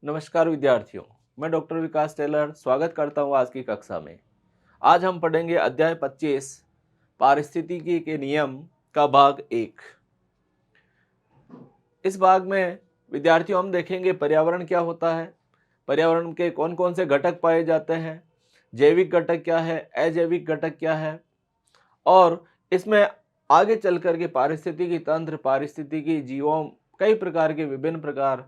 नमस्कार विद्यार्थियों, मैं डॉक्टर विकास टेलर स्वागत करता हूं आज की कक्षा में। आज हम पढ़ेंगे अध्याय 25 पारिस्थितिकी के नियम का भाग 1। इस भाग में विद्यार्थियों हम देखेंगे पर्यावरण क्या होता है, पर्यावरण के कौन कौन से घटक पाए जाते हैं, जैविक घटक क्या है, अजैविक घटक क्या है, और इसमें आगे चल कर के पारिस्थितिकी तंत्र, पारिस्थितिकी जीवों, कई प्रकार के विभिन्न प्रकार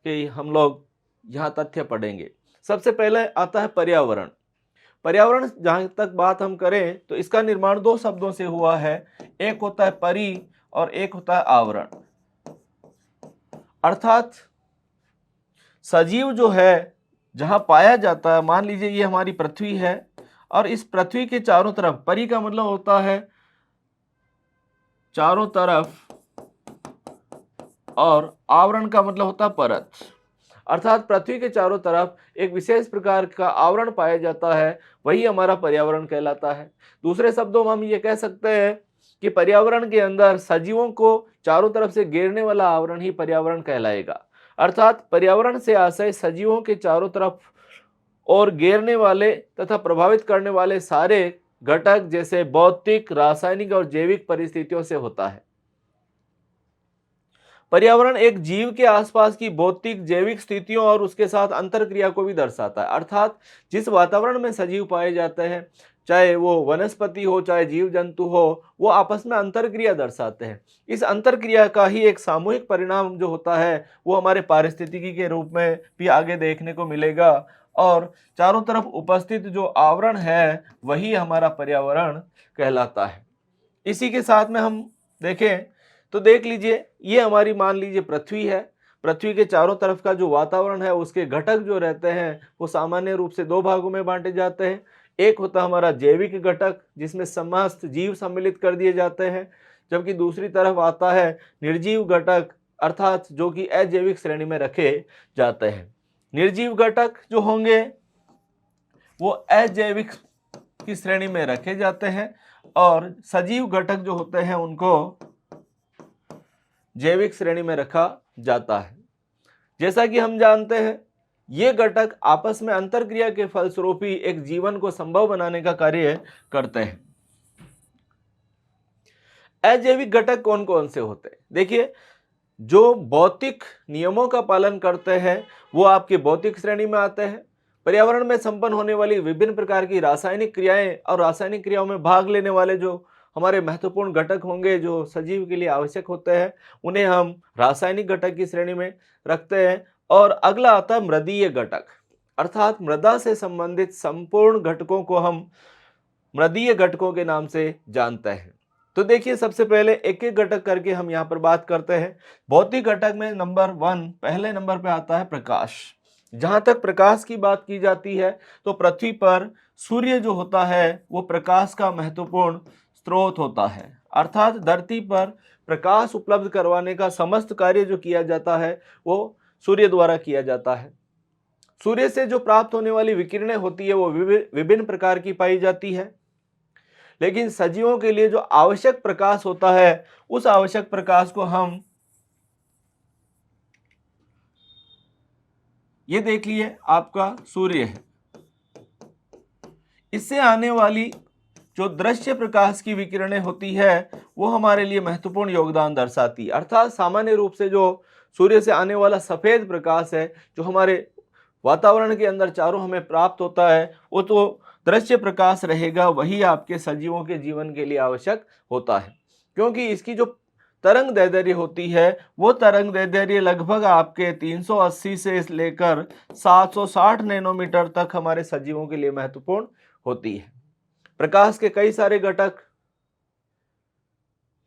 के हम लोग यहाँ तथ्य पढ़ेंगे। सबसे पहले आता है पर्यावरण। पर्यावरण जहाँ तक बात हम करें तो इसका निर्माण दो शब्दों से हुआ है, एक होता है परि और एक होता है आवरण। अर्थात सजीव जो है जहाँ पाया जाता है, मान लीजिए ये हमारी पृथ्वी है और इस पृथ्वी के चारों तरफ, परि का मतलब होता है चारों तरफ और आवरण का मतलब होता है परत। अर्थात पृथ्वी के चारों तरफ एक विशेष प्रकार का आवरण पाया जाता है, वही हमारा पर्यावरण कहलाता है। दूसरे शब्दों में हम ये कह सकते हैं कि पर्यावरण के अंदर सजीवों को चारों तरफ से घेरने वाला आवरण ही पर्यावरण कहलाएगा। अर्थात पर्यावरण से आशय सजीवों के चारों तरफ और घेरने वाले तथा प्रभावित करने वाले सारे घटक जैसे भौतिक, रासायनिक और जैविक परिस्थितियों से होता है। पर्यावरण एक जीव के आसपास की भौतिक, जैविक स्थितियों और उसके साथ अंतरक्रिया को भी दर्शाता है। अर्थात जिस वातावरण में सजीव पाए जाते हैं, चाहे वो वनस्पति हो, चाहे जीव जंतु हो, वो आपस में अंतरक्रिया दर्शाते हैं। इस अंतरक्रिया का ही एक सामूहिक परिणाम जो होता है वो हमारे पारिस्थितिकी के रूप में भी आगे देखने को मिलेगा, और चारों तरफ उपस्थित जो आवरण है वही हमारा पर्यावरण कहलाता है। इसी के साथ में हम देखें तो देख लीजिए, ये हमारी मान लीजिए पृथ्वी है। पृथ्वी के चारों तरफ का जो वातावरण है उसके घटक जो रहते हैं वो सामान्य रूप से दो भागों में बांटे जाते हैं। एक होता हमारा जैविक घटक जिसमें समस्त जीव सम्मिलित कर दिए जाते हैं, जबकि दूसरी तरफ आता है निर्जीव घटक, अर्थात जो कि अजैविक श्रेणी में रखे जाते हैं। निर्जीव घटक जो होंगे वो अजैविक की श्रेणी में रखे जाते हैं और सजीव घटक जो होते हैं उनको जैविक श्रेणी में रखा जाता है। जैसा कि हम जानते हैं ये घटक आपस में अंतरक्रिया के फलस्वरूप ही एक जीवन को संभव बनाने का कार्य करते हैं। अजैविक घटक कौन कौन से होते हैं? देखिए, जो भौतिक नियमों का पालन करते हैं वो आपके भौतिक श्रेणी में आते हैं। पर्यावरण में संपन्न होने वाली विभिन्न प्रकार की रासायनिक क्रियाएं और रासायनिक क्रियाओं में भाग लेने वाले जो हमारे महत्वपूर्ण घटक होंगे जो सजीव के लिए आवश्यक होते हैं, उन्हें हम रासायनिक घटक की श्रेणी में रखते हैं। और अगला आता है मृदीय घटक, अर्थात मृदा से संबंधित संपूर्ण घटकों को हम मृदीय घटकों के नाम से जानते हैं। तो देखिए, सबसे पहले एक एक घटक करके हम यहाँ पर बात करते हैं। भौतिक घटक में नंबर 1, पहले नंबर पे आता है प्रकाश। जहां तक प्रकाश की बात की जाती है तो पृथ्वी पर सूर्य जो होता है वो प्रकाश का महत्वपूर्ण स्रोत होता है। अर्थात धरती पर प्रकाश उपलब्ध करवाने का समस्त कार्य जो किया जाता है वो सूर्य द्वारा किया जाता है। सूर्य से जो प्राप्त होने वाली विकिरणें होती है वो विभिन्न प्रकार की पाई जाती है, लेकिन सजीवों के लिए जो आवश्यक प्रकाश होता है उस आवश्यक प्रकाश को हम ये देख लिए आपका सूर्य है। इससे आने वाली जो दृश्य प्रकाश की विकिरणें होती है वो हमारे लिए महत्वपूर्ण योगदान दर्शाती है। अर्थात सामान्य रूप से जो सूर्य से आने वाला सफेद प्रकाश है जो हमारे वातावरण के अंदर चारों हमें प्राप्त होता है वो तो दृश्य प्रकाश रहेगा, वही आपके सजीवों के जीवन के लिए आवश्यक होता है, क्योंकि इसकी जो तरंग दैर्ध्य होती है वो तरंग दैर्ध्य लगभग आपके 380 से लेकर 760 नैनोमीटर तक हमारे सजीवों के लिए महत्वपूर्ण होती है। प्रकाश के कई सारे घटक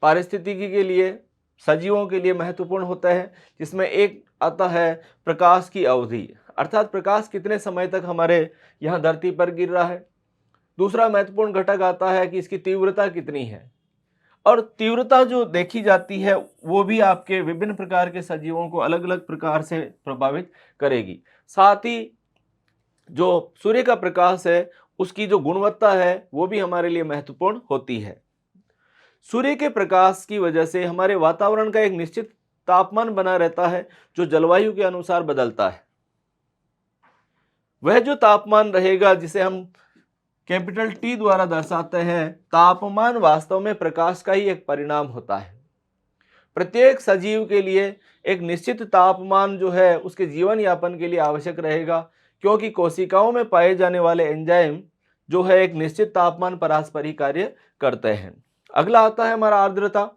पारिस्थितिकी के लिए, सजीवों के लिए महत्वपूर्ण होता है, जिसमें एक आता है प्रकाश की अवधि, अर्थात प्रकाश कितने समय तक हमारे यहाँ धरती पर गिर रहा है। दूसरा महत्वपूर्ण घटक आता है कि इसकी तीव्रता कितनी है, और तीव्रता जो देखी जाती है वो भी आपके विभिन्न प्रकार के सजीवों को अलग अलग प्रकार से प्रभावित करेगी। साथ ही जो सूर्य का प्रकाश है उसकी जो गुणवत्ता है वो भी हमारे लिए महत्वपूर्ण होती है। सूर्य के प्रकाश की वजह से हमारे वातावरण का एक निश्चित तापमान बना रहता है जो जलवायु के अनुसार बदलता है। वह जो तापमान रहेगा जिसे हम कैपिटल टी द्वारा दर्शाते हैं, तापमान वास्तव में प्रकाश का ही एक परिणाम होता है। प्रत्येक सजीव के लिए एक निश्चित तापमान जो है उसके जीवन यापन के लिए आवश्यक रहेगा, क्योंकि कोशिकाओं में पाए जाने वाले एंजाइम जो है एक निश्चित तापमान पर आसपास ही कार्य करते हैं। अगला आता है हमारा आर्द्रता।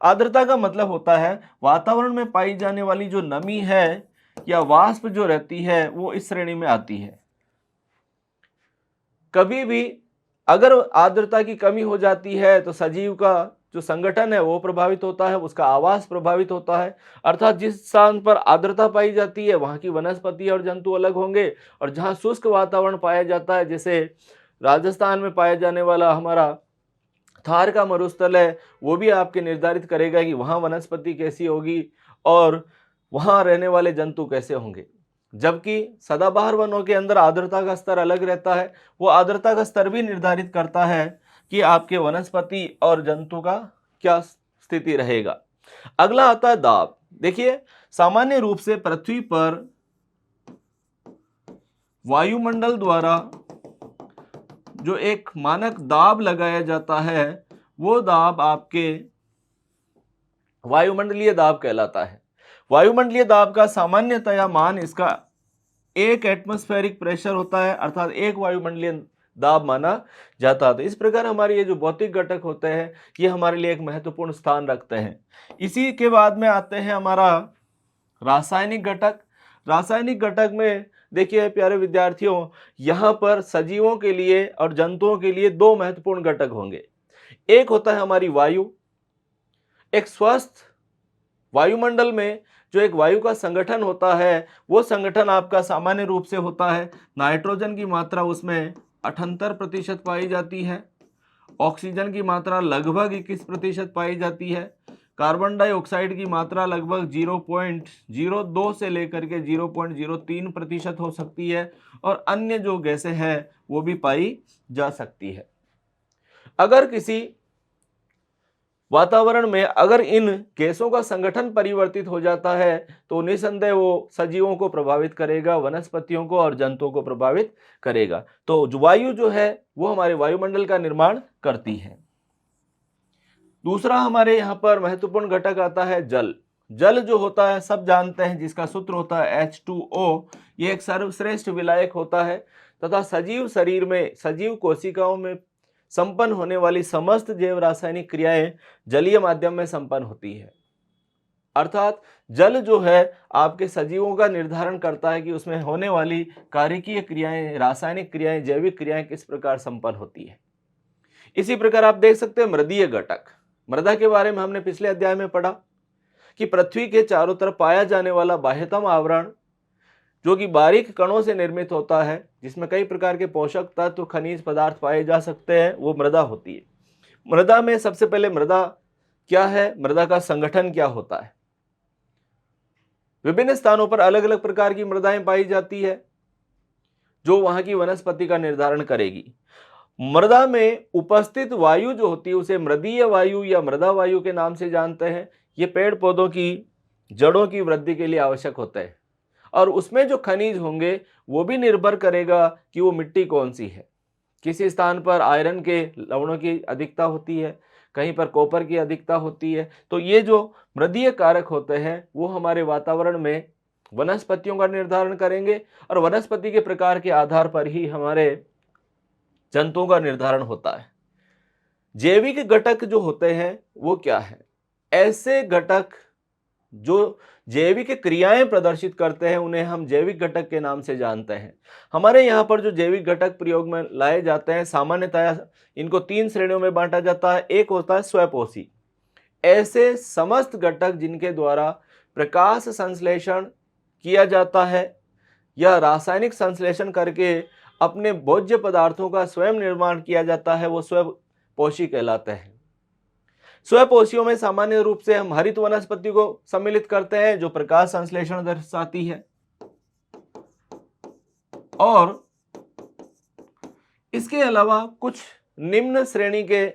आर्द्रता का मतलब होता है वातावरण में पाई जाने वाली जो नमी है या वाष्प जो रहती है वो इस श्रेणी में आती है। कभी भी अगर आर्द्रता की कमी हो जाती है तो सजीव का जो संगठन है वो प्रभावित होता है, उसका आवास प्रभावित होता है। अर्थात जिस स्थान पर आर्द्रता पाई जाती है वहां की वनस्पति और जंतु अलग होंगे, और जहां शुष्क वातावरण पाया जाता है, जैसे राजस्थान में पाया जाने वाला हमारा थार का मरुस्थल है, वो भी आपके निर्धारित करेगा कि वहां वनस्पति कैसी होगी और वहां रहने वाले जंतु कैसे होंगे। जबकि सदाबहार वनों के अंदर आर्द्रता का स्तर अलग रहता है, वो आर्द्रता का स्तर भी निर्धारित करता है कि आपके वनस्पति और जंतु का क्या स्थिति रहेगा। अगला आता है दाब। देखिए, सामान्य रूप से पृथ्वी पर वायुमंडल द्वारा जो एक मानक दाब लगाया जाता है वो दाब आपके वायुमंडलीय दाब कहलाता है। वायुमंडलीय दाब का सामान्यतया मान इसका 1 एटमॉस्फेरिक प्रेशर होता है, अर्थात 1 वायुमंडलीय दाब माना जाता है। तो इस प्रकार हमारे ये जो भौतिक घटक होते हैं ये हमारे लिए एक महत्वपूर्ण स्थान रखते हैं। इसी के बाद में आते हैं हमारा रासायनिक घटक। रासायनिक घटक में देखिए प्यारे विद्यार्थियों, यहाँ पर सजीवों के लिए और जंतुओं के लिए 2 महत्वपूर्ण घटक होंगे। एक होता है हमारी वायु। एक स्वस्थ वायुमंडल में जो एक वायु का संगठन होता है वो संगठन आपका सामान्य रूप से होता है नाइट्रोजन की मात्रा उसमें 78% पाई जाती है, ऑक्सीजन की मात्रा लगभग 21% पाई जाती है, कार्बन डाइऑक्साइड की मात्रा लगभग 0.02 से लेकर के 0.03% हो सकती है, और अन्य जो गैसें हैं वो भी पाई जा सकती है। अगर किसी वातावरण में अगर इन गैसों का संगठन परिवर्तित हो जाता है तो निसंदेह वो सजीवों को प्रभावित करेगा, वनस्पतियों को और जंतुओं को प्रभावित करेगा। तो जो वायु जो है वो हमारे वायुमंडल का निर्माण करती है। दूसरा हमारे यहाँ पर महत्वपूर्ण घटक आता है जल। जल जो होता है सब जानते हैं, जिसका सूत्र होता है H2O। ये एक सर्वश्रेष्ठ विलायक होता है तथा सजीव शरीर में, सजीव कोशिकाओं में संपन्न होने वाली समस्त जैव रासायनिक क्रियाएं जलीय माध्यम में संपन्न होती है। अर्थात जल जो है आपके सजीवों का निर्धारण करता है कि उसमें होने वाली कार्यकीय क्रियाएं, रासायनिक क्रियाएं, जैविक क्रियाएं किस प्रकार संपन्न होती है। इसी प्रकार आप देख सकते हैं मृदीय घटक। मृदा के बारे में हमने पिछले अध्याय में पढ़ा कि पृथ्वी के चारों तरफ पाया जाने वाला बाह्यतम आवरण जो कि बारीक कणों से निर्मित होता है, जिसमें कई प्रकार के पोषक तत्व, खनिज पदार्थ पाए जा सकते हैं, वो मृदा होती है। मृदा में सबसे पहले मृदा क्या है, मृदा का संगठन क्या होता है। विभिन्न स्थानों पर अलग अलग प्रकार की मृदाएं पाई जाती है जो वहां की वनस्पति का निर्धारण करेगी। मृदा में उपस्थित वायु जो होती है उसे मृदीय वायु या मृदा वायु के नाम से जानते हैं। ये पेड़ पौधों की जड़ों की वृद्धि के लिए आवश्यक होता है, और उसमें जो खनिज होंगे वो भी निर्भर करेगा कि वो मिट्टी कौन सी है। किसी स्थान पर आयरन के लवणों की अधिकता होती है, कहीं पर कॉपर की अधिकता होती है। तो ये जो मृदीय कारक होते हैं वो हमारे वातावरण में वनस्पतियों का निर्धारण करेंगे, और वनस्पति के प्रकार के आधार पर ही हमारे जंतुओं का निर्धारण होता है। जैविक घटक जो होते हैं वो क्या है? ऐसे घटक जो जैविक क्रियाएं प्रदर्शित करते हैं उन्हें हम जैविक घटक के नाम से जानते हैं। हमारे यहाँ पर जो जैविक घटक प्रयोग में लाए जाते हैं सामान्यतः इनको 3 श्रेणियों में बांटा जाता है। एक होता है स्वपोषी। ऐसे समस्त घटक जिनके द्वारा प्रकाश संश्लेषण किया जाता है या रासायनिक संश्लेषण करके अपने भोज्य पदार्थों का स्वयं निर्माण किया जाता है, वो स्वपोषी कहलाते हैं। स्वपोषियों में सामान्य रूप से हम हरित वनस्पति को सम्मिलित करते हैं जो प्रकाश संश्लेषण दर्शाती है, और इसके अलावा कुछ निम्न श्रेणी के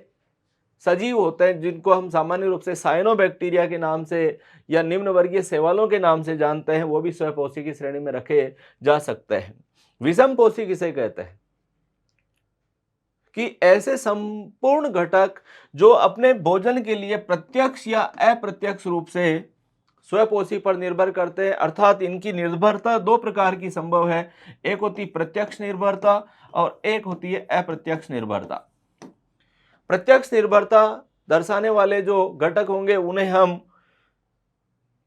सजीव होते हैं जिनको हम सामान्य रूप से साइनोबैक्टीरिया के नाम से या निम्न वर्गीय शैवालों के नाम से जानते हैं, वो भी स्वपोषी की श्रेणी में रखे जा सकते हैं। विषमपोषी किसे कहते हैं कि ऐसे संपूर्ण घटक जो अपने भोजन के लिए प्रत्यक्ष या अप्रत्यक्ष रूप से स्वपोषी पर निर्भर करते हैं, अर्थात इनकी निर्भरता दो प्रकार की संभव है। एक होती प्रत्यक्ष निर्भरता और एक होती है अप्रत्यक्ष निर्भरता। प्रत्यक्ष निर्भरता दर्शाने वाले जो घटक होंगे उन्हें हम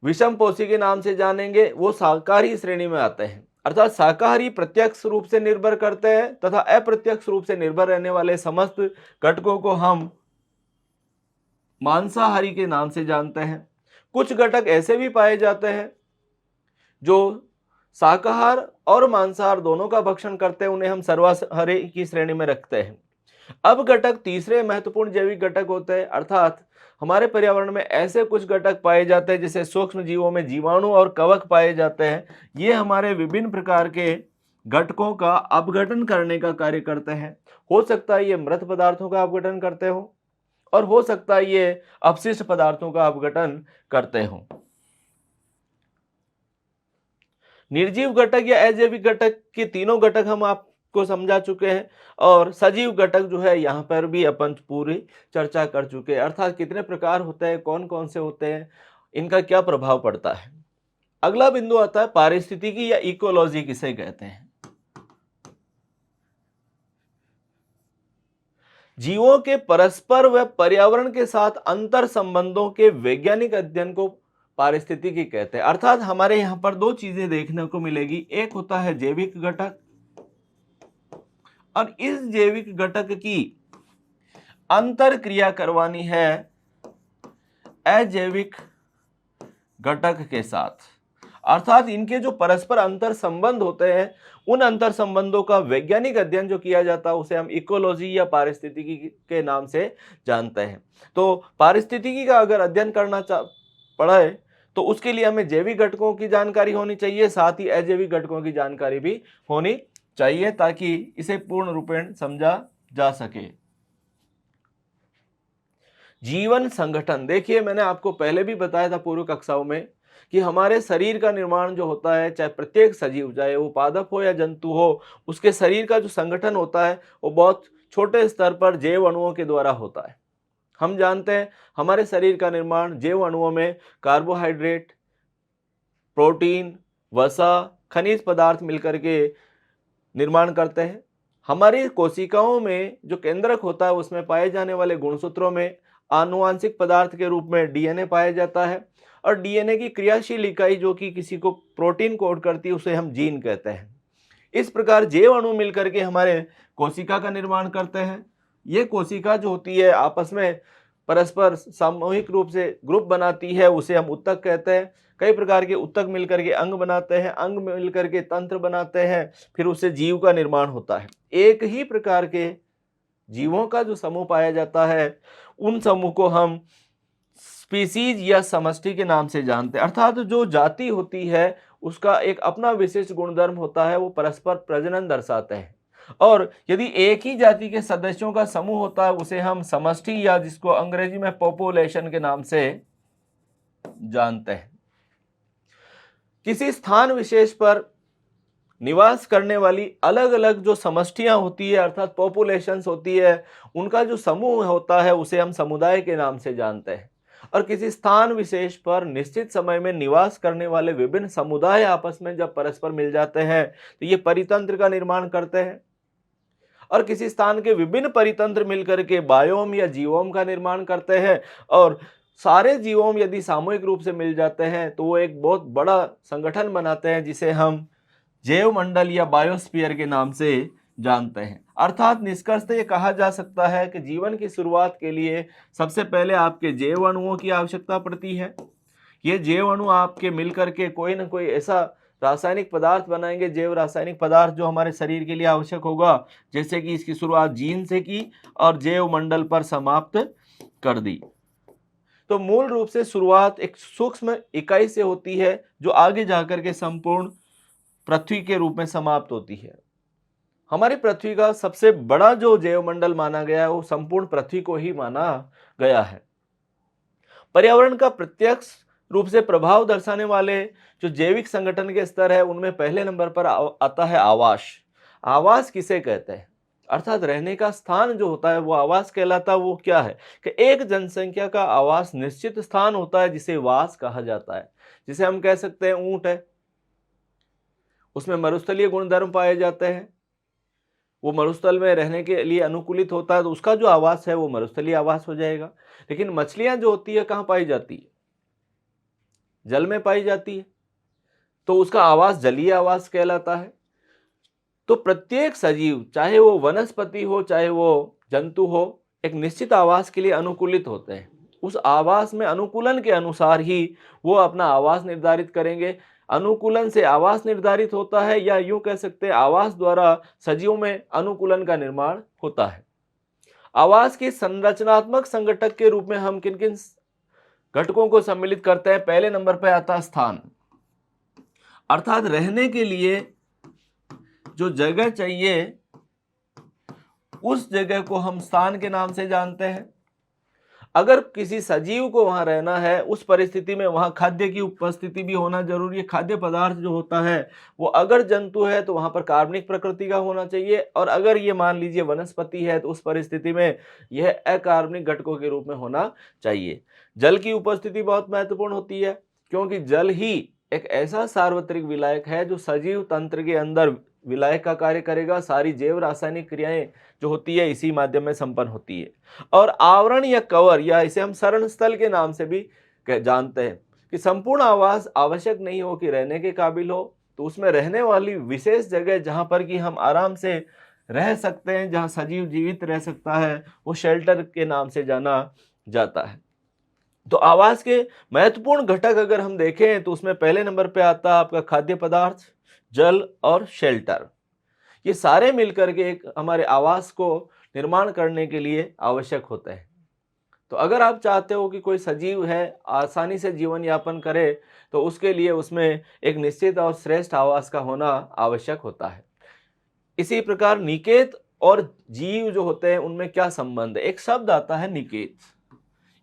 विषमपोषी के नाम से जानेंगे। वो शाकाहारी श्रेणी में आते हैं, अर्थात शाकाहारी प्रत्यक्ष रूप से निर्भर करते हैं तथा अप्रत्यक्ष रूप से निर्भर रहने वाले समस्त घटकों को हम मांसाहारी के नाम से जानते हैं। कुछ घटक ऐसे भी पाए जाते हैं जो शाकाहार और मांसाहार दोनों का भक्षण करते हैं, उन्हें हम सर्वाहारी की श्रेणी में रखते हैं। अब घटक तीसरे महत्वपूर्ण जैविक घटक होते हैं, अर्थात हमारे पर्यावरण में ऐसे कुछ घटक पाए जाते हैं जैसे सूक्ष्म जीवों में जीवाणु और कवक पाए जाते हैं। ये हमारे विभिन्न प्रकार के घटकों का अपघटन करने का कार्य करते हैं। हो सकता है ये मृत पदार्थों का अपघटन करते हो और हो सकता है ये अपशिष्ट पदार्थों का अपघटन करते हो। निर्जीव घटक या अजैविक घटक के तीनों घटक हम आपको समझा चुके हैं और सजीव घटक जो है यहाँ पर भी अपन पूरी चर्चा कर चुके हैं, अर्थात कितने प्रकार होते हैं, कौन कौन से होते हैं, इनका क्या प्रभाव पड़ता है। अगला बिंदु आता है पारिस्थितिकी या इकोलॉजी किसे कहते हैं। जीवों के परस्पर व पर्यावरण के साथ अंतर संबंधों के वैज्ञानिक अध्ययन को पारिस्थितिकी कहते हैं। अर्थात हमारे यहाँ पर दो चीजें देखने को मिलेगी, एक होता है जैविक घटक और इस जैविक घटक की अंतर क्रिया करवानी है अजैविक घटक के साथ, अर्थात इनके जो परस्पर अंतर संबंध होते हैं उन अंतर संबंधों का वैज्ञानिक अध्ययन जो किया जाता है उसे हम इकोलॉजी या पारिस्थितिकी के नाम से जानते हैं। तो पारिस्थितिकी का अगर अध्ययन करना पड़ा है तो उसके लिए हमें जैविक घटकों की जानकारी होनी चाहिए, साथ ही अजैविक घटकों की जानकारी भी होनी चाहिए ताकि इसे पूर्ण रूपेण समझा जा सके। जीवन संगठन, देखिए मैंने आपको पहले भी बताया था पूर्व कक्षाओं में कि हमारे शरीर का निर्माण जो होता है, चाहे प्रत्येक सजीव, चाहे वो पादप हो या जंतु हो, उसके शरीर का जो संगठन होता है वो बहुत छोटे स्तर पर जैव अणुओं के द्वारा होता है। हम जानते हैं हमारे शरीर का निर्माण जैव अणुओं में कार्बोहाइड्रेट, प्रोटीन, वसा, खनिज पदार्थ मिलकर के निर्माण करते हैं। हमारी कोशिकाओं में जो केंद्रक होता है उसमें पाए जाने वाले गुणसूत्रों में आनुवांशिक पदार्थ के रूप में डीएनए पाया जाता है और डीएनए की क्रियाशील इकाई जो कि किसी को प्रोटीन कोड करती है उसे हम जीन कहते हैं। इस प्रकार जैव अणु मिलकर के हमारे कोशिका का निर्माण करते हैं। ये कोशिका जो होती है आपस में परस्पर सामूहिक रूप से ग्रुप बनाती है, उसे हम उत्तक कहते हैं। कई प्रकार के उत्तक मिलकर के अंग बनाते हैं, अंग मिलकर के तंत्र बनाते हैं, फिर उससे जीव का निर्माण होता है। एक ही प्रकार के जीवों का जो समूह पाया जाता है उन समूह को हम स्पीसीज या समष्टि के नाम से जानते हैं, अर्थात जो जाति होती है उसका एक अपना विशिष्ट गुणधर्म होता है, वो परस्पर प्रजनन दर्शाते हैं। और यदि एक ही जाति के सदस्यों का समूह होता है उसे हम समष्टि या जिसको अंग्रेजी में पॉपुलेशन के नाम से जानते हैं। किसी स्थान विशेष पर निवास करने वाली अलग अलग जो समष्टियां होती है अर्थात पॉपुलेशंस होती है, उनका जो समूह होता है उसे हम समुदाय के नाम से जानते हैं। और किसी स्थान विशेष पर निश्चित समय में निवास करने वाले विभिन्न समुदाय आपस में जब परस्पर मिल जाते हैं तो ये परितंत्र का निर्माण करते हैं। और किसी स्थान के विभिन्न परितंत्र मिलकर के बायोम या जीवोम का निर्माण करते हैं और सारे जीवोम यदि सामूहिक रूप से मिल जाते हैं तो वो एक बहुत बड़ा संगठन बनाते हैं जिसे हम जैव मंडल या बायोस्फीयर के नाम से जानते हैं। अर्थात निष्कर्षतः ये कहा जा सकता है कि जीवन की शुरुआत के लिए सबसे पहले आपके जैव अणुओं की आवश्यकता पड़ती है। ये जैव अणु आपके मिलकर के कोई ना कोई ऐसा रासायनिक पदार्थ बनाएंगे, जैव रासायनिक पदार्थ जो हमारे शरीर के लिए आवश्यक होगा, जैसे कि इसकी शुरुआत जीन से की और जैव मंडल पर समाप्त कर दी। तो मूल रूप से शुरुआत एक सूक्ष्म इकाई से होती है जो आगे जाकर के संपूर्ण पृथ्वी के रूप में समाप्त होती है। हमारी पृथ्वी का सबसे बड़ा जो जैवमंडल माना गया है वो संपूर्ण पृथ्वी को ही माना गया है। पर्यावरण का प्रत्यक्ष रूप से प्रभाव दर्शाने वाले जो जैविक संगठन के स्तर है उनमें पहले नंबर पर आता है आवास। आवास किसे कहते हैं, अर्थात रहने का स्थान जो होता है वो आवास कहलाता है। वो क्या है कि एक जनसंख्या का आवास निश्चित स्थान होता है जिसे वास कहा जाता है। जिसे हम कह सकते हैं ऊंट है, उसमें मरुस्थलीय गुणधर्म पाए जाते हैं, वो मरुस्थल में रहने के लिए अनुकूलित होता है, तो उसका जो आवास है वो मरुस्थलीय आवास हो जाएगा। लेकिन मछलियां जो होती है कहाँ पाई जाती है, जल में पाई जाती है, तो उसका आवास जलीय आवास कहलाता है। तो प्रत्येक सजीव, चाहे वो वनस्पति हो चाहे वो जंतु हो, एक निश्चित आवास के लिए अनुकूलित होते हैं। उस आवास में अनुकूलन के अनुसार ही वो अपना आवास निर्धारित करेंगे। अनुकूलन से आवास निर्धारित होता है, या यूं कह सकते हैं आवास द्वारा सजीवों में अनुकूलन का निर्माण होता है। आवास के संरचनात्मक संगठक के रूप में हम किन किन घटकों को सम्मिलित करते हैं। पहले नंबर पर आता है स्थान, अर्थात रहने के लिए जो जगह चाहिए उस जगह को हम स्थान के नाम से जानते हैं। अगर किसी सजीव को वहां रहना है, उस परिस्थिति में वहां खाद्य की उपस्थिति भी होना जरूरी है। खाद्य पदार्थ जो होता है वो अगर जंतु है तो वहां पर कार्बनिक प्रकृति का होना चाहिए, और अगर ये मान लीजिए वनस्पति है तो उस परिस्थिति में यह अकार्बनिक घटकों के रूप में होना चाहिए। जल की उपस्थिति बहुत महत्वपूर्ण होती है, क्योंकि जल ही एक ऐसा सार्वत्रिक विलायक है जो सजीव तंत्र के अंदर विलायक का कार्य करेगा। सारी जैव रासायनिक क्रियाएं जो होती है इसी माध्यम में संपन्न होती है। और आवरण या कवर, या इसे हम शरण स्थल के नाम से भी जानते हैं, कि संपूर्ण आवास आवश्यक नहीं हो कि रहने के काबिल हो, तो उसमें रहने वाली विशेष जगह जहां पर कि हम आराम से रह सकते हैं, जहां सजीव जीवित रह सकता है, वो शेल्टर के नाम से जाना जाता है। तो आवास के महत्वपूर्ण घटक अगर हम देखें तो उसमें पहले नंबर पे आता है आपका खाद्य पदार्थ, जल और शेल्टर। ये सारे मिलकर के एक हमारे आवास को निर्माण करने के लिए आवश्यक होते हैं। तो अगर आप चाहते हो कि कोई सजीव है आसानी से जीवन यापन करे, तो उसके लिए उसमें एक निश्चित और श्रेष्ठ आवास का होना आवश्यक होता है। इसी प्रकार निकेत और जीव जो होते हैं उनमें क्या संबंध है। एक शब्द आता है निकेत,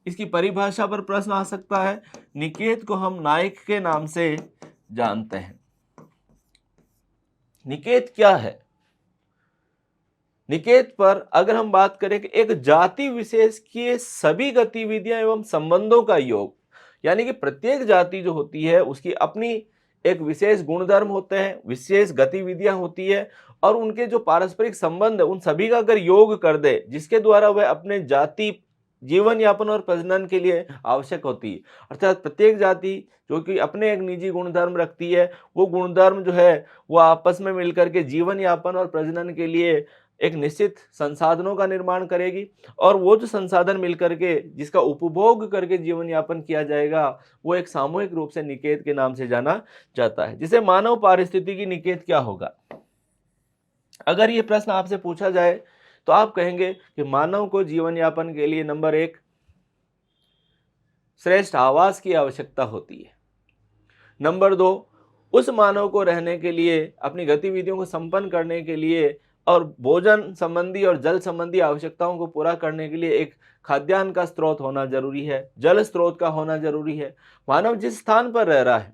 इसकी परिभाषा पर प्रश्न आ सकता है। निकेत को हम नायक के नाम से जानते हैं। निकेत क्या है? निकेत पर अगर हम बात करें कि एक जाति विशेष की सभी गतिविधियां एवं संबंधों का योग, यानी कि प्रत्येक जाति जो होती है उसकी अपनी एक विशेष गुणधर्म होते हैं, विशेष गतिविधियां होती है, और उनके जो पारस्परिक संबंध है उन सभी का अगर योग कर दे, जिसके द्वारा वह अपने जाति जीवन यापन और प्रजनन के लिए आवश्यक होती है। अर्थात प्रत्येक जाति जो कि अपने एक निजी गुणधर्म रखती है, वो गुणधर्म जो है वो आपस में मिलकर के जीवन यापन और प्रजनन के लिए एक निश्चित संसाधनों का निर्माण करेगी, और वो जो संसाधन मिलकर के जिसका उपभोग करके जीवन यापन किया जाएगा वो एक सामूहिक रूप से निकेत के नाम से जाना जाता है। जिसे मानव पारिस्थितिकी निकेत क्या होगा? अगर ये प्रश्न आपसे पूछा जाए तो आप कहेंगे कि मानव को जीवन यापन के लिए नंबर 1 श्रेष्ठ आवास की आवश्यकता होती है। नंबर 2 उस मानव को रहने के लिए, अपनी गतिविधियों को संपन्न करने के लिए और भोजन संबंधी और जल संबंधी आवश्यकताओं को पूरा करने के लिए एक खाद्यान्न का स्रोत होना जरूरी है, जल स्रोत का होना जरूरी है। मानव जिस स्थान पर रह रहा है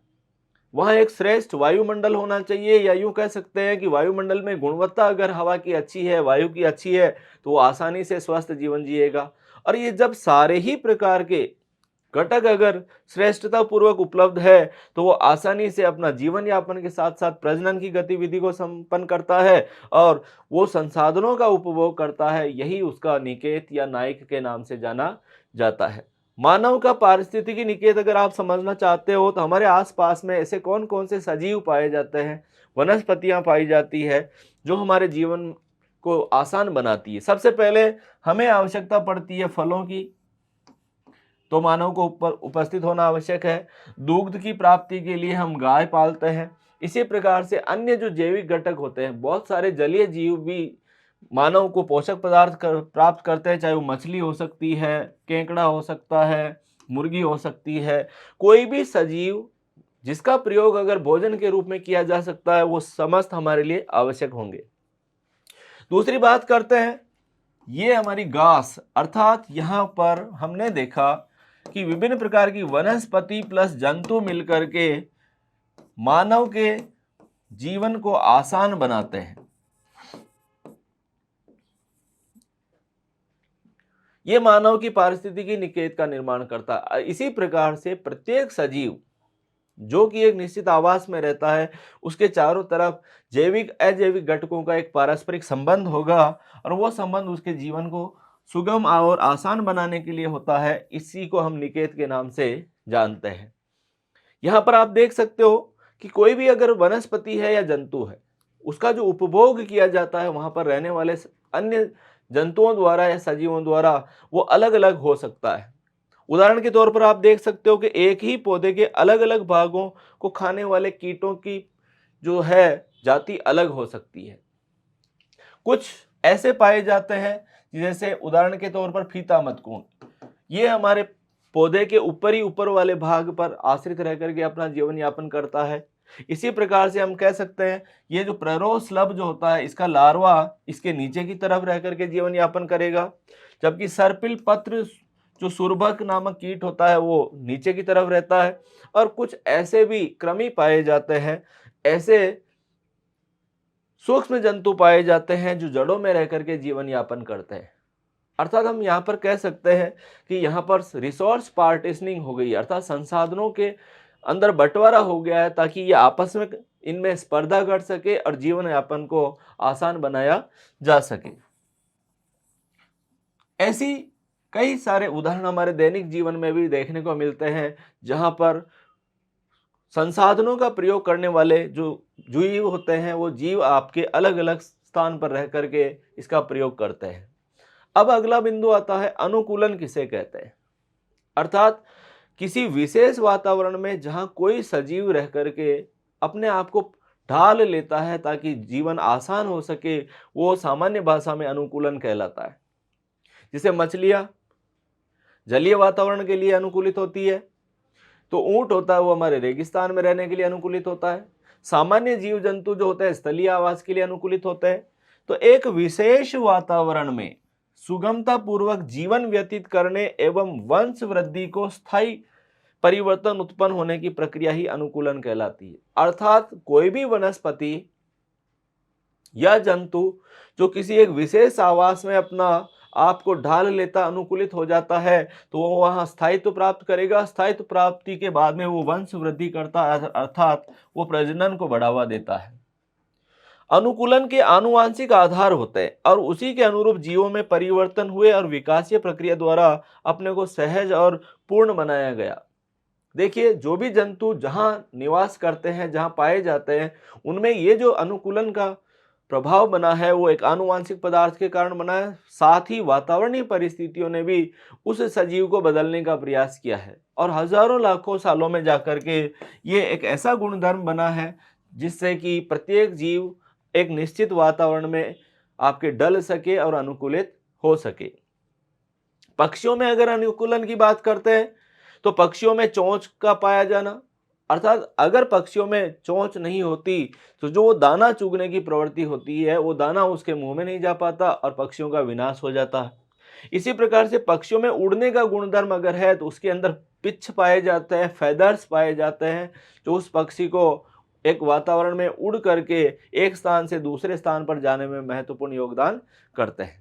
वहाँ एक श्रेष्ठ वायुमंडल होना चाहिए, या यूं कह सकते हैं कि वायुमंडल में गुणवत्ता अगर हवा की अच्छी है, वायु की अच्छी है, तो वो आसानी से स्वस्थ जीवन जिएगा। और ये जब सारे ही प्रकार के घटक अगर श्रेष्ठता पूर्वक उपलब्ध है तो वो आसानी से अपना जीवन यापन के साथ साथ प्रजनन की गतिविधि को संपन्न करता है और वो संसाधनों का उपभोग करता है। यही उसका निकेत या नायक के नाम से जाना जाता है। मानव का पारिस्थितिकी निकेत अगर आप समझना चाहते हो तो हमारे आसपास में ऐसे कौन कौन से सजीव पाए जाते हैं, वनस्पतियां पाई जाती है जो हमारे जीवन को आसान बनाती है। सबसे पहले हमें आवश्यकता पड़ती है फलों की, तो मानव को ऊपर उपस्थित होना आवश्यक है। दूध की प्राप्ति के लिए हम गाय पालते हैं। इसी प्रकार से अन्य जो जैविक घटक होते हैं, बहुत सारे जलीय जीव भी मानव को पोषक पदार्थ प्राप्त करते हैं, चाहे वो मछली हो सकती है, केकड़ा हो सकता है, मुर्गी हो सकती है। कोई भी सजीव जिसका प्रयोग अगर भोजन के रूप में किया जा सकता है वो समस्त हमारे लिए आवश्यक होंगे। दूसरी बात करते हैं, ये हमारी घास, अर्थात यहाँ पर हमने देखा कि विभिन्न प्रकार की वनस्पति प्लस जंतु मिलकर के मानव के जीवन को आसान बनाते हैं। ये मानव की पारिस्थितिकी निकेत का निर्माण करता है। इसी प्रकार से प्रत्येक सजीव जो कि एक निश्चित आवास में रहता है, उसके चारों तरफ जैविक अजैविक घटकों का एक पारस्परिक संबंध होगा और वो संबंध उसके जीवन को सुगम और आसान बनाने के लिए होता है। इसी को हम निकेत के नाम से जानते हैं। यहाँ पर आप देख सकते हो कि कोई भी अगर वनस्पति है या जंतु है, उसका जो उपभोग किया जाता है वहां पर रहने वाले अन्य जंतुओं द्वारा या सजीवों द्वारा वो अलग अलग हो सकता है। उदाहरण के तौर पर आप देख सकते हो कि एक ही पौधे के अलग अलग भागों को खाने वाले कीटों की जो है जाति अलग हो सकती है। कुछ ऐसे पाए जाते हैं जैसे उदाहरण के तौर पर फीता मदकून, ये हमारे पौधे के ऊपर वाले भाग पर आश्रित रह करके अपना जीवन यापन करता है। इसी प्रकार से हम कह सकते हैं ये जो प्रेरोस्लभ जो होता है, इसका लार्वा इसके नीचे की तरफ रह करके जीवन यापन करेगा, जबकि सर्पिल पत्र जो सुरभक नामक कीट होता है वो नीचे की तरफ रहता है। और कुछ ऐसे भी कृमि पाए जाते हैं, ऐसे सूक्ष्म जंतु पाए जाते हैं जो जड़ों में रह करके जीवन यापन करते हैं। अर्थात हम यहाँ पर कह सकते हैं कि यहाँ पर रिसोर्स पार्टीशनिंग हो गई, अर्थात संसाधनों के अंदर बंटवारा हो गया है ताकि ये आपस में इनमें स्पर्धा कर सके और जीवन यापन को आसान बनाया जा सके। ऐसी कई सारे उदाहरण हमारे दैनिक जीवन में भी देखने को मिलते हैं, जहां पर संसाधनों का प्रयोग करने वाले जो जीव होते हैं वो जीव आपके अलग अलग स्थान पर रह करके इसका प्रयोग करते हैं। अब अगला बिंदु आता है अनुकूलन किसे कहते हैं, अर्थात किसी विशेष वातावरण में जहां कोई सजीव रह करके अपने आप को ढाल लेता है ताकि जीवन आसान हो सके, वो सामान्य भाषा में अनुकूलन कहलाता है। जैसे मछलियां जलीय वातावरण के लिए अनुकूलित होती है, तो ऊंट होता है वो हमारे रेगिस्तान में रहने के लिए अनुकूलित होता है। सामान्य जीव जंतु जो होते हैं स्थलीय आवास के लिए अनुकूलित होते हैं। तो एक विशेष वातावरण में सुगमता पूर्वक जीवन व्यतीत करने एवं वंश वृद्धि को स्थायी परिवर्तन उत्पन्न होने की प्रक्रिया ही अनुकूलन कहलाती है। अर्थात कोई भी वनस्पति या जंतु जो किसी एक विशेष आवास में अपना आपको ढाल लेता, अनुकूलित हो जाता है, तो वो वहां स्थायित्व प्राप्त करेगा। स्थायित्व प्राप्ति के बाद में वो वंश वृद्धि करता है, अर्थात वो प्रजनन को बढ़ावा देता है। अनुकूलन के आनुवांशिक आधार होते हैं और उसी के अनुरूप जीवों में परिवर्तन हुए और विकासीय प्रक्रिया द्वारा अपने को सहज और पूर्ण बनाया गया। देखिए, जो भी जंतु जहां निवास करते हैं, जहां पाए जाते हैं, उनमें ये जो अनुकूलन का प्रभाव बना है वो एक आनुवांशिक पदार्थ के कारण बना है। साथ ही वातावरणीय परिस्थितियों ने भी उस सजीव को बदलने का प्रयास किया है और हजारों लाखों सालों में जाकर के ये एक ऐसा गुणधर्म बना है जिससे कि प्रत्येक जीव एक निश्चित वातावरण में आपके डल सके और अनुकूलित हो सके। पक्षियों में अगर अनुकूलन की बात करते हैं तो पक्षियों में चोंच का पाया जाना, अर्थात अगर पक्षियों में चोंच नहीं होती तो जो वो दाना चुगने की प्रवृत्ति होती है वो दाना उसके मुंह में नहीं जा पाता और पक्षियों का विनाश हो जाता है। इसी प्रकार से पक्षियों में उड़ने का गुणधर्म अगर है तो उसके अंदर पिच्छ पाए जाते हैं, फेदर्स पाए जाते हैं, जो उस पक्षी को एक वातावरण में उड़ करके एक स्थान से दूसरे स्थान पर जाने में महत्वपूर्ण योगदान करते हैं।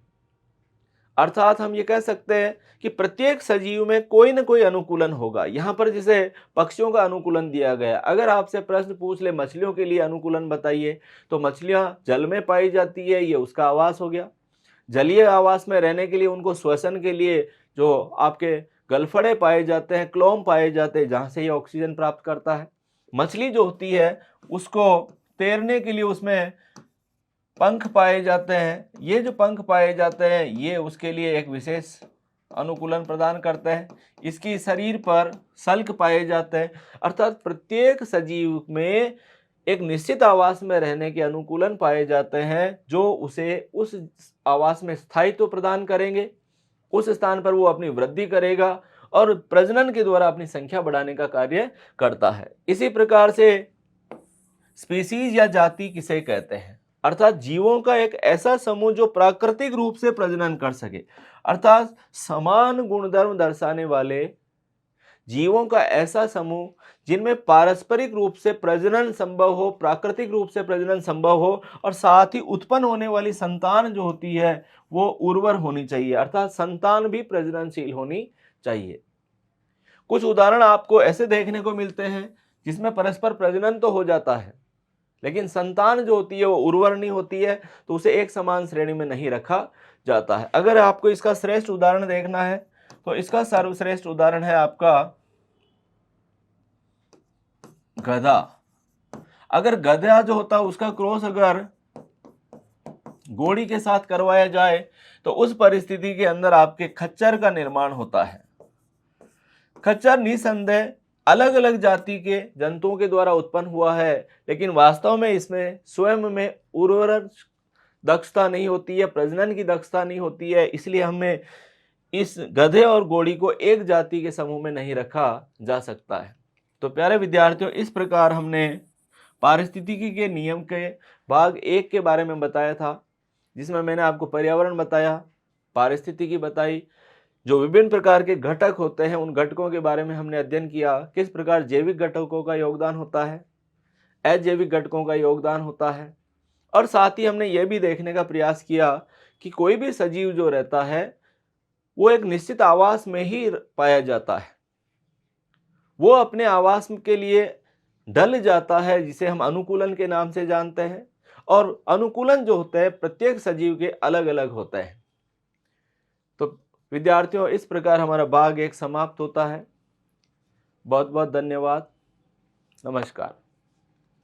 अर्थात हम ये कह सकते हैं कि प्रत्येक सजीव में कोई न कोई अनुकूलन होगा। यहाँ पर जैसे पक्षियों का अनुकूलन दिया गया, अगर आपसे प्रश्न पूछ ले मछलियों के लिए अनुकूलन बताइए, तो मछलियाँ जल में पाई जाती है, ये उसका आवास हो गया। जलीय आवास में रहने के लिए उनको श्वसन के लिए जो आपके गलफड़े पाए जाते हैं, क्लोम पाए जाते हैं, जहाँ से ये ऑक्सीजन प्राप्त करता है। मछली जो होती है उसको तैरने के लिए उसमें पंख पाए जाते हैं। ये जो पंख पाए जाते हैं ये उसके लिए एक विशेष अनुकूलन प्रदान करते हैं। इसकी शरीर पर सल्क पाए जाते हैं। अर्थात प्रत्येक सजीव में एक निश्चित आवास में रहने के अनुकूलन पाए जाते हैं जो उसे उस आवास में स्थायित्व प्रदान करेंगे। उस स्थान पर वो अपनी वृद्धि करेगा और प्रजनन के द्वारा अपनी संख्या बढ़ाने का कार्य करता है। इसी प्रकार से स्पीसीज या जाति किसे कहते हैं, अर्थात जीवों का एक ऐसा समूह जो प्राकृतिक रूप से प्रजनन कर सके, अर्थात समान गुणधर्म दर्शाने वाले जीवों का ऐसा समूह जिनमें पारस्परिक रूप से प्रजनन संभव हो, प्राकृतिक रूप से प्रजनन संभव हो, और साथ ही उत्पन्न होने वाली संतान जो होती है वो उर्वर होनी चाहिए, अर्थात संतान भी प्रजननशील होनी चाहिए। कुछ उदाहरण आपको ऐसे देखने को मिलते हैं जिसमें परस्पर प्रजनन तो हो जाता है, लेकिन संतान जो होती है वो उर्वर नहीं होती है, तो उसे एक समान श्रेणी में नहीं रखा जाता है। अगर आपको इसका श्रेष्ठ उदाहरण देखना है तो इसका सर्वश्रेष्ठ उदाहरण है आपका गधा। अगर गधा जो होता है उसका क्रॉस अगर घोड़ी के साथ करवाया जाए तो उस परिस्थिति के अंदर आपके खच्चर का निर्माण होता है। खच्चर निसंदेह अलग अलग जाति के जंतुओं के द्वारा उत्पन्न हुआ है, लेकिन वास्तव में इसमें स्वयं में उर्वरक दक्षता नहीं होती है, प्रजनन की दक्षता नहीं होती है, इसलिए हमें इस गधे और घोड़ी को एक जाति के समूह में नहीं रखा जा सकता है। तो प्यारे विद्यार्थियों, इस प्रकार हमने पारिस्थितिकी के नियम के भाग 1 के बारे में बताया था, जिसमें मैंने आपको पर्यावरण बताया, पारिस्थितिकी बताई, जो विभिन्न प्रकार के घटक होते हैं उन घटकों के बारे में हमने अध्ययन किया, किस प्रकार जैविक घटकों का योगदान होता है, अजैविक घटकों का योगदान होता है, और साथ ही हमने ये भी देखने का प्रयास किया कि कोई भी सजीव जो रहता है वो एक निश्चित आवास में ही पाया जाता है, वो अपने आवास के लिए ढल जाता है, जिसे हम अनुकूलन के नाम से जानते हैं, और अनुकूलन जो होता है प्रत्येक सजीव के अलग अलग होता है। तो विद्यार्थियों, इस प्रकार हमारा भाग 1 समाप्त होता है। बहुत बहुत धन्यवाद। नमस्कार।